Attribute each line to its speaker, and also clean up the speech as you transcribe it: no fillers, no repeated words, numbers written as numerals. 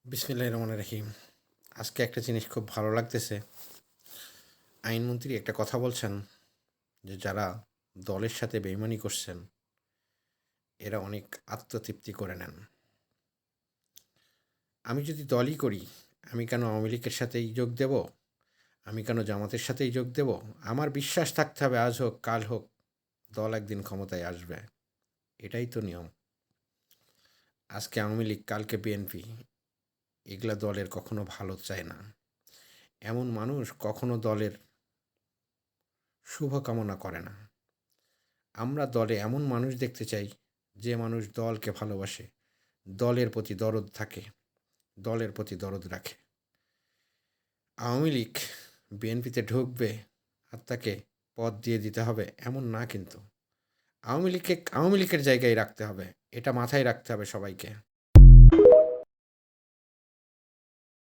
Speaker 1: বিসমিল্লাহির রহমানির রহিম। আজকে একটা জিনিস খুব ভালো লাগতেছে। আইনমন্ত্রী একটা কথা বলছেন যে, যারা দলের সাথে বেইমানি করছেন, এরা অনেক আত্মতৃপ্তি করে নেন। আমি যদি দলই করি, আমি কেন আওয়ামী লীগের সাথেই যোগ দেব? আমি কেন জামাতের সাথেই যোগ দেব? আমার বিশ্বাস থাকতে হবে আজ হোক, কাল হোক, দল একদিন ক্ষমতায় আসবে। এটাই তো নিয়ম। আজকে আওয়ামী লীগ, কালকে বিএনপি। এগুলা দলের কখনো ভালো চায় না। এমন মানুষ কখনো দলের শুভ কামনা করে না। আমরা দলে এমন মানুষ দেখতে চাই, যে মানুষ দলকে ভালোবাসে, দলের প্রতি দরদ থাকে, দলের প্রতি দরদ রাখে। আওয়ামী লীগ বিএনপিতে ঢুকবে আর তাকে পদ দিয়ে দিতে হবে এমন না কিন্তু। আওয়ামী লীগের জায়গায় রাখতে হবে। এটা মাথায় রাখতে হবে সবাইকে।